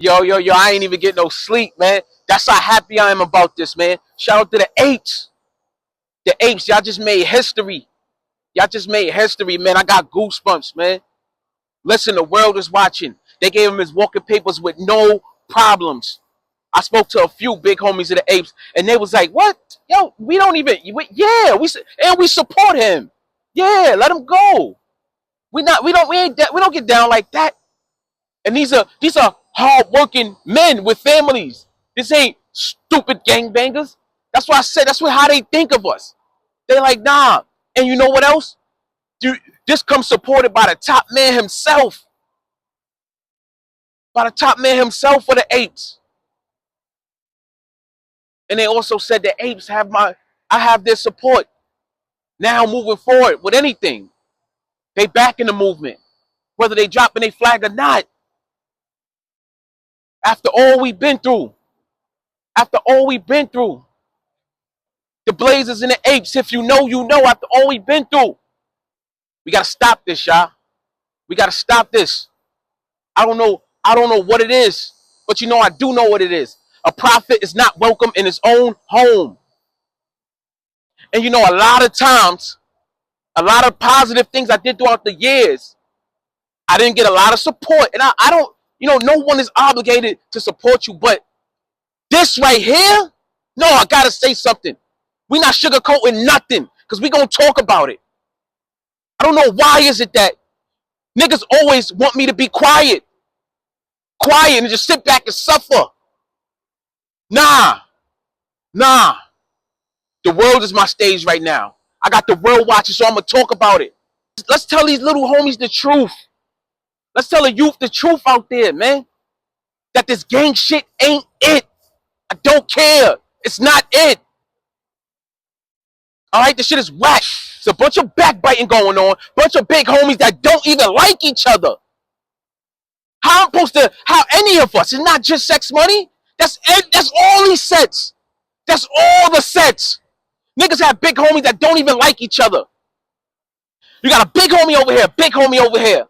Yo, I ain't even get no sleep, man. That's how happy I am about this, man. Shout out to the Apes. The Apes, y'all just made history. Y'all just made history, man. I got goosebumps, man. Listen, the world is watching. They gave him his walking papers with no problems. I spoke to a few big homies of the Apes, and they was like, "What? Yo, we don't even. Yeah, we support him. Yeah, let him go. We don't get down like that. And these are hard-working men with families. This ain't stupid gangbangers. That's why I said that's how they think of us. They like, nah. And you know what else? This comes supported by the top man himself. By the top man himself for the Apes. And they also said the Apes I have their support. Now moving forward with anything. They back in the movement. Whether they dropping their flag or not. After all we've been through. After all we've been through. The Blazers and the Apes, if you know, you know, after all we've been through. We gotta stop this, y'all. We gotta stop this. I don't know what it is, but you know I do know what it is. A prophet is not welcome in his own home. And you know, a lot of times, a lot of positive things I did throughout the years, I didn't get a lot of support. And I don't, no one is obligated to support you, but this right here, no, I gotta say something. We're not sugarcoating nothing, because we're gonna talk about it. I don't know why is it that niggas always want me to be quiet. Quiet and just sit back and suffer. Nah. The world is my stage right now. I got the world watching, so I'm going to talk about it. Let's tell these little homies the truth. Let's tell the youth the truth out there, man. That this gang shit ain't it. I don't care. It's not it. All right, this shit is whack. It's a bunch of backbiting going on. Bunch of big homies that don't even like each other. How any of us? It's not just sex money. That's all these sets. That's all the sets. Niggas have big homies that don't even like each other. You got a big homie over here, big homie over here.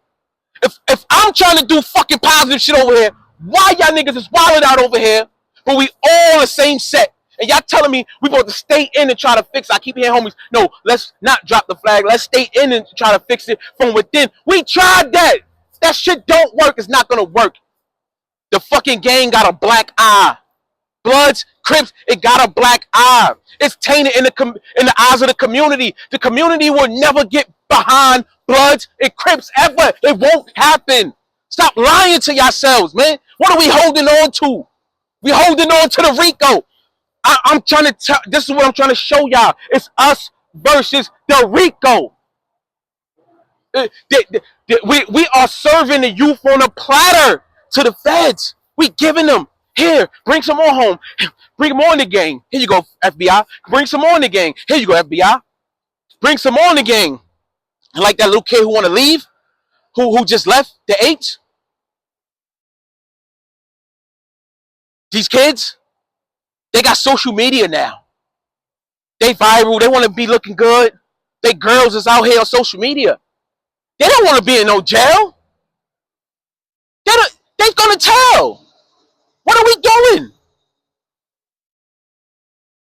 If I'm trying to do fucking positive shit over here, why y'all niggas is wilding out over here, but we all the same set? And y'all telling me we supposed to stay in and try to fix it. I keep hearing homies, no, let's not drop the flag. Let's stay in and try to fix it from within. We tried that. That shit don't work. It's not gonna work. The fucking gang got a black eye. Bloods, Crips, it got a black eye. It's tainted in the eyes of the community. The community will never get behind Bloods and Crips ever. It won't happen. Stop lying to yourselves, man. What are we holding on to? We holding on to the RICO. I'm trying to tell. This is what I'm trying to show y'all. It's us versus the RICO. We are serving the youth on a platter to the feds. We giving them, here, bring some more home. Bring them on the gang. Here you go, FBI. Bring some more in the gang. Here you go, FBI. Bring some more in the gang. Like that little kid who want to leave, who just left the Apes. These kids, they got social media now. They viral. They want to be looking good. They girls is out here on social media. They don't want to be in no jail. They're going to tell. What are we doing?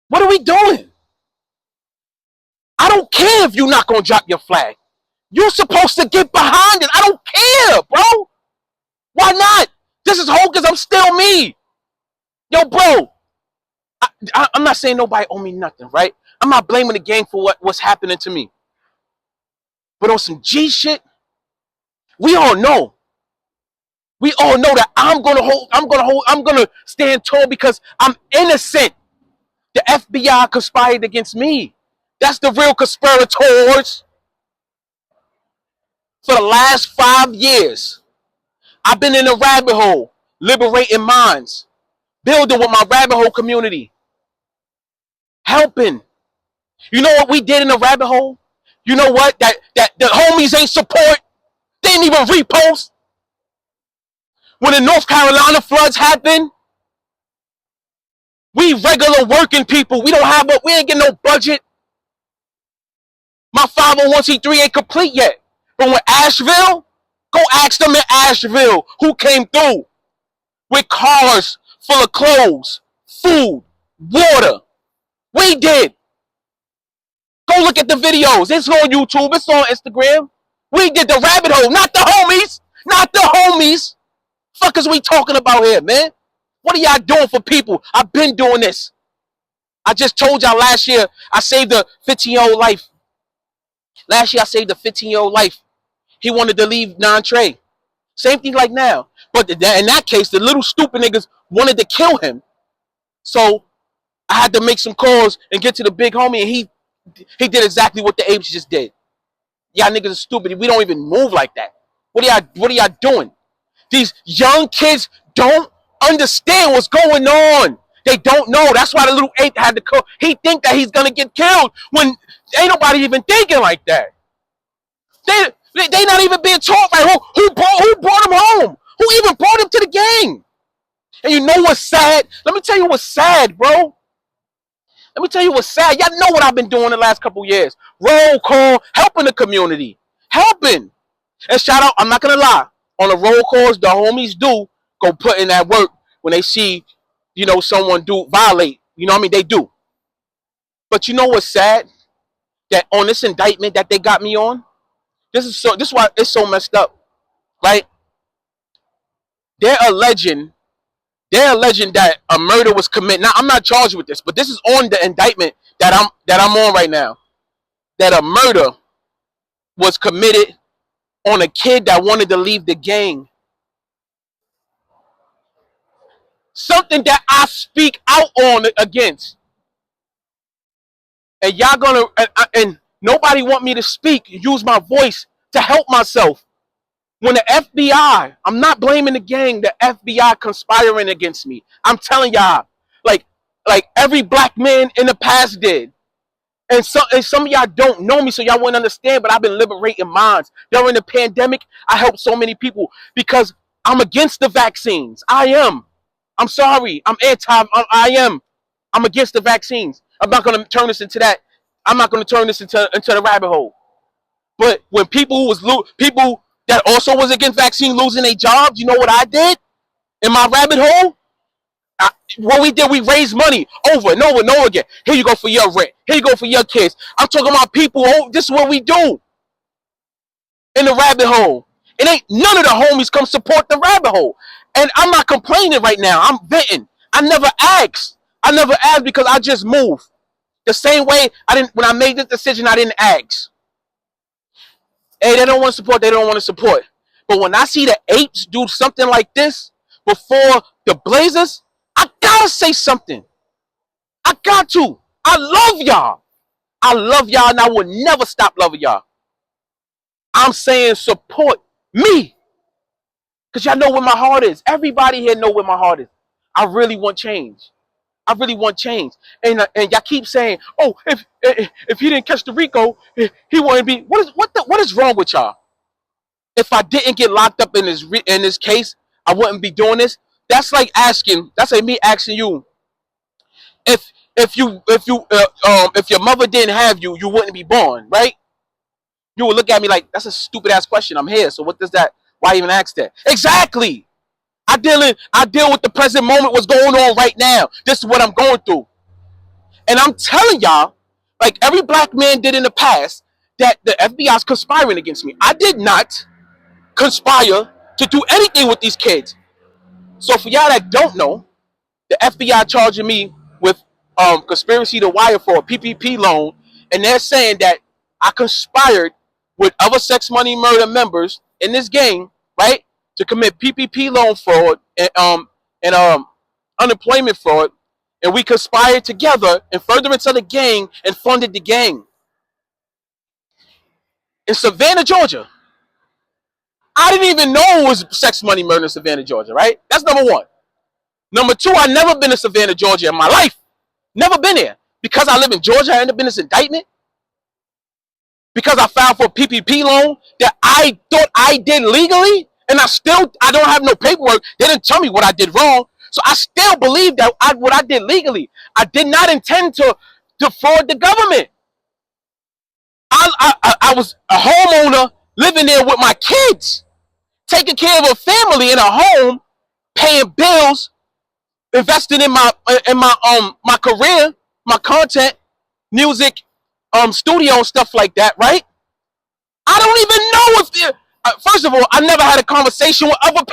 What are we doing? I don't care if you're not going to drop your flag. You're supposed to get behind it. I don't care, bro. Why not? This is whole because I'm still me. Yo, bro. I'm not saying nobody owe me nothing, right? I'm not blaming the gang for what's happening to me. But on some G shit, we all know. We all know that I'm gonna stand tall because I'm innocent. The FBI conspired against me. That's the real conspirators. For the last 5 years, I've been in a rabbit hole, liberating minds, building with my rabbit hole community, helping. You know what we did in the rabbit hole? You know what? That the homies ain't support. They didn't even repost. When the North Carolina floods happened, we regular working people. We ain't getting no budget. My 501c3 ain't complete yet. But when Asheville, go ask them in Asheville who came through. with cars full of clothes, food, water. We did. Go look at the videos. It's on YouTube. It's on Instagram. We did the rabbit hole, not the homies. Not the homies. Fuck is we talking about here, man? What are y'all doing for people? I've been doing this. I just told y'all last year I saved a 15-year-old life. Last year I saved a 15-year-old life. He wanted to leave non-trade. Same thing like now. But in that case, the little stupid niggas wanted to kill him. So I had to make some calls and get to the big homie, and he did exactly what the apes just did. Y'all niggas are stupid. We don't even move like that. What are y'all doing? These young kids don't understand what's going on. They don't know. That's why the little ape had to kill. He think that he's gonna get killed when ain't nobody even thinking like that. They not even being taught like who brought him home? Who even brought him to the gang? And you know what's sad? Let me tell you what's sad, bro. Let me tell you what's sad. Y'all know what I've been doing the last couple years. Roll call, helping the community. Helping. And shout out, I'm not going to lie. On the roll calls, the homies do go put in that work when they see, someone do violate. You know what I mean? They do. But you know what's sad? That on this indictment that they got me on, this is why it's so messed up. Right? They're alleging that a murder was committed. Now, I'm not charged with this, but this is on the indictment that I'm on right now. That a murder was committed on a kid that wanted to leave the gang. Something that I speak out on against. And y'all gonna and nobody want me to speak, use my voice to help myself. When the FBI, I'm not blaming the gang, the FBI conspiring against me. I'm telling y'all, like every black man in the past did. And some of y'all don't know me, so y'all wouldn't understand, but I've been liberating minds. During the pandemic, I helped so many people because I'm against the vaccines. I am. I'm sorry. I'm I am. I'm against the vaccines. I'm not going to turn this into that. I'm not going to turn this into the rabbit hole. But when people that also was against vaccine losing their jobs, you know what I did in my rabbit hole? What we did, we raised money over and over and over again. Here you go for your rent. Here you go for your kids. I'm talking about people. This is what we do in the rabbit hole. It ain't none of the homies come support the rabbit hole. And I'm not complaining right now. I'm venting. I never asked. Because I just moved. The same way when I made this decision, I didn't ask. Hey, they don't want to support. They don't want to support. But when I see the apes do something like this before the Blazers, I gotta say something. I got to. I love y'all. And I will never stop loving y'all. I'm saying support me. Because y'all know where my heart is. Everybody here know where my heart is. I really want change. And y'all keep saying, oh, if he didn't catch the RICO, he wouldn't be. What is wrong with y'all? If I didn't get locked up in this case, I wouldn't be doing this. That's like me asking you, if your mother didn't have you, you wouldn't be born, right? You would look at me like, that's a stupid ass question. I'm here, so what does that? Why even ask that? Exactly. I deal with the present moment. What's going on right now? This is what I'm going through, and I'm telling y'all, like every black man did in the past, that the FBI is conspiring against me. I did not conspire to do anything with these kids. So for y'all that don't know, the FBI charging me with conspiracy to wire for a PPP loan, and they're saying that I conspired with other sex money murder members in this gang, right, to commit PPP loan fraud and unemployment fraud, and we conspired together in furtherance of the gang and funded the gang in Savannah, Georgia. I didn't even know it was sex money murder in Savannah, Georgia, right? That's number one. Number two, I've never been to Savannah, Georgia in my life. Never been there. Because I live in Georgia, I ended up in this indictment. Because I filed for a PPP loan that I thought I did legally, and I don't have no paperwork. They didn't tell me what I did wrong. So I still believe that what I did legally. I did not intend to defraud the government. I was a homeowner living there with my kids, taking care of a family in a home paying bills, investing in my career, my content, music, studio and stuff like that, right? I don't even know if first of all, I never had a conversation with other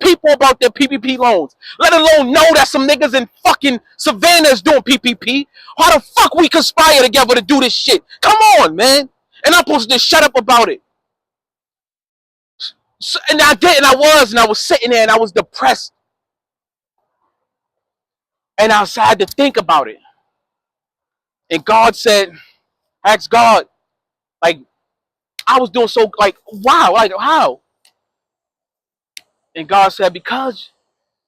people about their PPP loans. Let alone know that some niggas in fucking Savannah is doing PPP. How the fuck we conspire together to do this shit? Come on, man. And I'm supposed to just shut up about it. So, and I did, and I was sitting there, and I was depressed, and I had to think about it. And God said, ask God, like, I was doing so, like, wow, like, how? And God said, because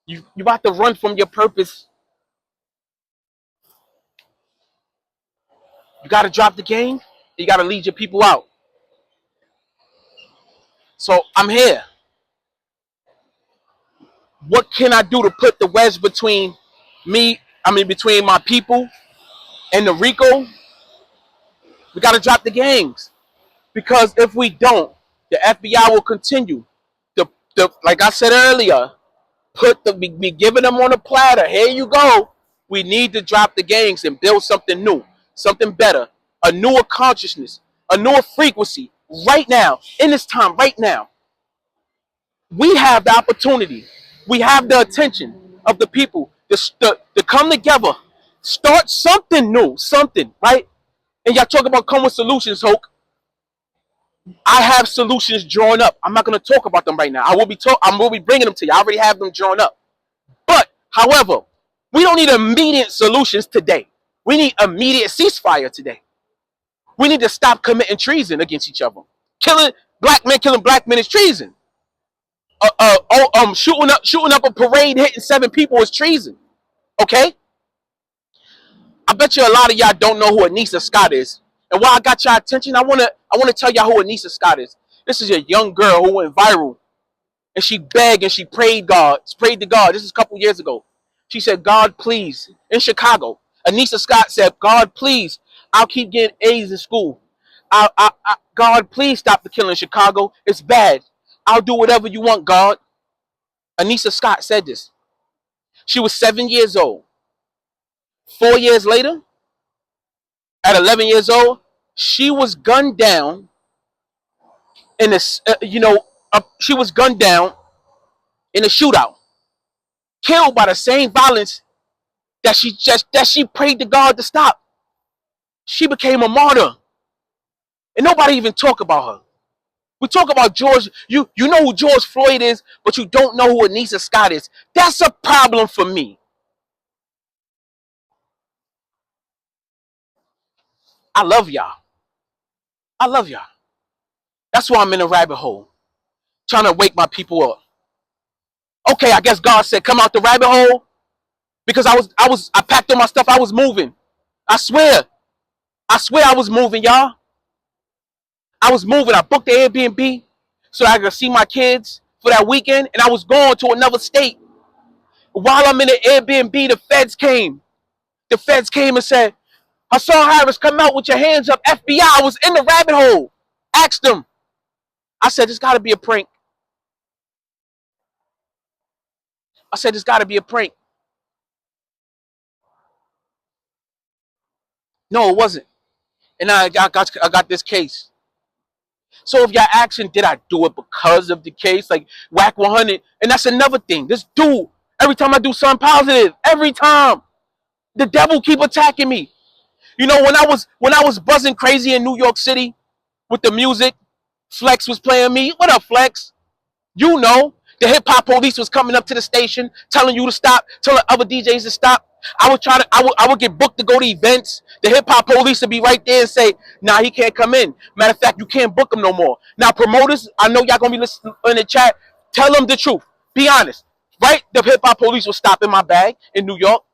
you about to run from your purpose, you got to drop the game, you got to lead your people out. So I'm here. What can I do to put the wedge between between my people and the RICO? We got to drop the gangs. Because if we don't, the FBI will continue. Like I said earlier, be giving them on a platter. Here you go. We need to drop the gangs and build something new, something better, a newer consciousness, a newer frequency. Right now, in this time, right now, we have the opportunity. We have the attention of the people to come together, start something new, something, right? And y'all talk about come with solutions, Hoke. I have solutions drawn up. I'm not going to talk about them right now. I will be bringing them to you. I already have them drawn up. But, however, we don't need immediate solutions today. We need immediate ceasefire today. We need to stop committing treason against each other. Killing black men is treason. Shooting up a parade, hitting 7 people is treason. Okay? I bet you a lot of y'all don't know who Anissa Scott is. And while I got your attention, I wanna tell y'all who Anissa Scott is. This is a young girl who went viral. And she begged and she prayed to God. This is a couple years ago. She said, God, please, in Chicago. Anissa Scott said, God, please, I'll keep getting A's in school. God, please stop the killing in Chicago. It's bad. I'll do whatever you want, God. Anissa Scott said this. She was 7 years old. 4 years later, at 11 years old, she was gunned down in this, she was gunned down in a shootout, killed by the same violence that she prayed to God to stop. She became a martyr, and nobody even talk about her. We talk about George. You know who George Floyd is, but you don't know who Anissa Scott is. That's a problem for me. I love y'all. I love y'all. That's why I'm in a rabbit hole, trying to wake my people up. Okay, I guess God said, come out the rabbit hole, because I packed all my stuff. I was moving. I swear I was moving, y'all. I was moving. I booked the Airbnb so I could see my kids for that weekend, and I was going to another state. While I'm in the Airbnb, the feds came. The feds came and said, Hassan Harris, come out with your hands up. FBI, I was in the rabbit hole. Asked them. I said, this got to be a prank. I said, this got to be a prank. No, it wasn't. And I got this case. So if y'all asking, did I do it because of the case? Like Whack 100. And that's another thing. This dude, every time I do something positive, every time, the devil keep attacking me. You know, when I was buzzing crazy in New York City with the music, Flex was playing me. What up, Flex? You know, the hip hop police was coming up to the station, telling you to stop, telling other DJs to stop. I would get booked to go to events. The hip hop police would be right there and say, nah, he can't come in. Matter of fact, you can't book him no more. Now, promoters, I know y'all gonna be listening in the chat. Tell them the truth. Be honest. Right? The hip hop police was stopping my bag in New York.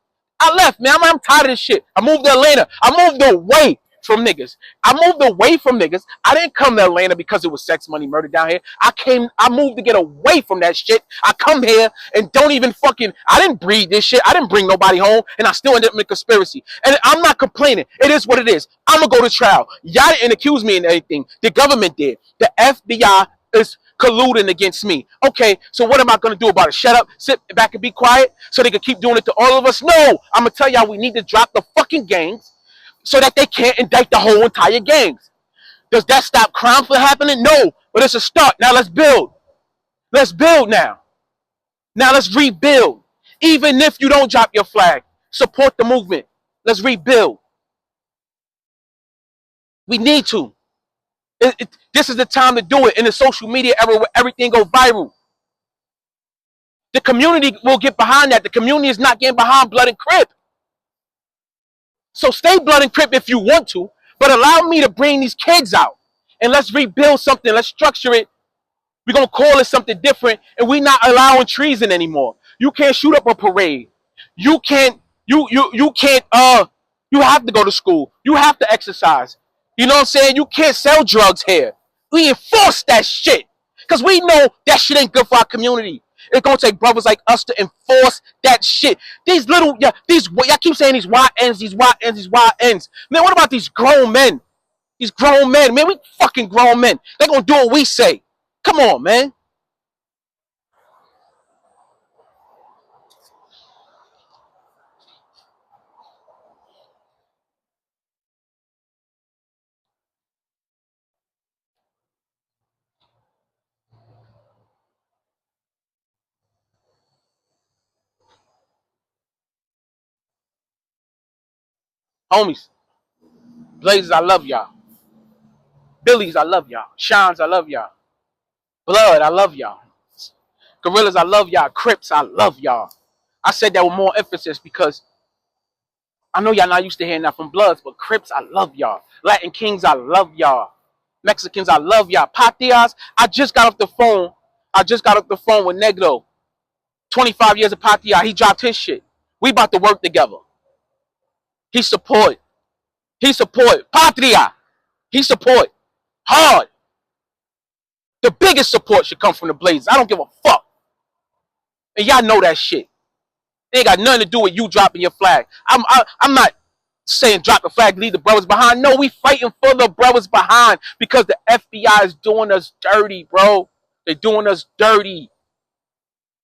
I left, man. I'm tired of this shit. I moved to Atlanta. I moved away from niggas. I moved away from niggas. I didn't come to Atlanta because it was sex, money, murder down here. I moved to get away from that shit. I come here and don't even I didn't breed this shit. I didn't bring nobody home, and I still ended up in a conspiracy. And I'm not complaining. It is what it is. I'm going to go to trial. Y'all didn't accuse me of anything. The government did. The FBI is colluding against me. Okay, so what am I going to do about it? Shut up, sit back and be quiet so they can keep doing it to all of us? No, I'm going to tell y'all we need to drop the fucking gangs so that they can't indict the whole entire gangs. Does that stop crime from happening? No, but it's a start. Now let's build. Let's build now. Now let's rebuild. Even if you don't drop your flag, support the movement. Let's rebuild. We need to. This is the time to do it in the social media era where everything goes viral. The community will get behind that. The community is not getting behind Blood and Crip. So stay Blood and Crip if you want to, but allow me to bring these kids out. And let's rebuild something. Let's structure it. We're going to call it something different, and we're not allowing treason anymore. You can't shoot up a parade. You can't, you can't, you have to go to school. You have to exercise. You know what I'm saying? You can't sell drugs here. We enforce that shit. Because we know that shit ain't good for our community. It's going to take brothers like us to enforce that shit. These little, y'all keep saying these YNs, these YNs, these YNs. Man, what about these grown men? These grown men. Man, we fucking grown men. They're going to do what we say. Come on, man. Homies, Blazers, I love y'all. Billies, I love y'all. Shines, I love y'all. Blood, I love y'all. Gorillas, I love y'all. Crips, I love y'all. I said that with more emphasis because I know y'all not used to hearing that from Bloods, but Crips, I love y'all. Latin Kings, I love y'all. Mexicans, I love y'all. Patias, I just got off the phone. I just got off the phone with Negro. 25 years of Patia. He dropped his shit. We about to work together. He support. He support. Patria. He support. Hard. The biggest support should come from the Blazers. I don't give a fuck. And y'all know that shit. It ain't got nothing to do with you dropping your flag. I'm not saying drop the flag, leave the brothers behind. No, we fighting for the brothers behind because the FBI is doing us dirty, bro. They're doing us dirty.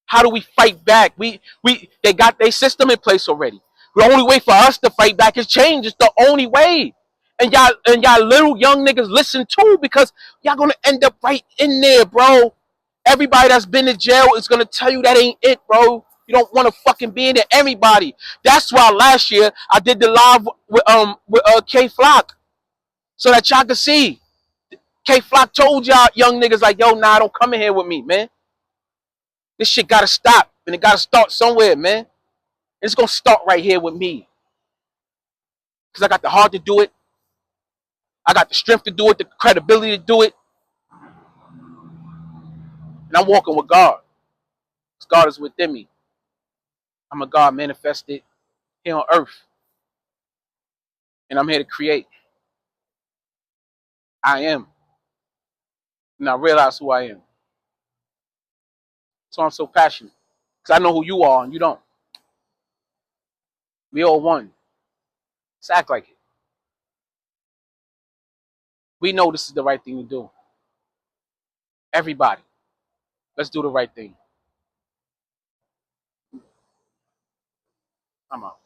How do we fight back? They got their system in place already. The only way for us to fight back is change. It's the only way. And y'all little young niggas listen too because y'all gonna end up right in there, bro. Everybody that's been in jail is gonna tell you that ain't it, bro. You don't want to fucking be in there. Everybody. That's why last year I did the live with K Flock so that y'all could see. K Flock told y'all young niggas like, yo, nah, don't come in here with me, man. This shit gotta stop, and it gotta start somewhere, man. It's gonna start right here with me, cause I got the heart to do it. I got the strength to do it, the credibility to do it, and I'm walking with God. Cause God is within me. I'm a God manifested here on earth, and I'm here to create. I am, and I realize who I am. So I'm so passionate, cause I know who you are and you don't. We all one. Let's act like it. We know this is the right thing to do. Everybody, let's do the right thing. I'm out.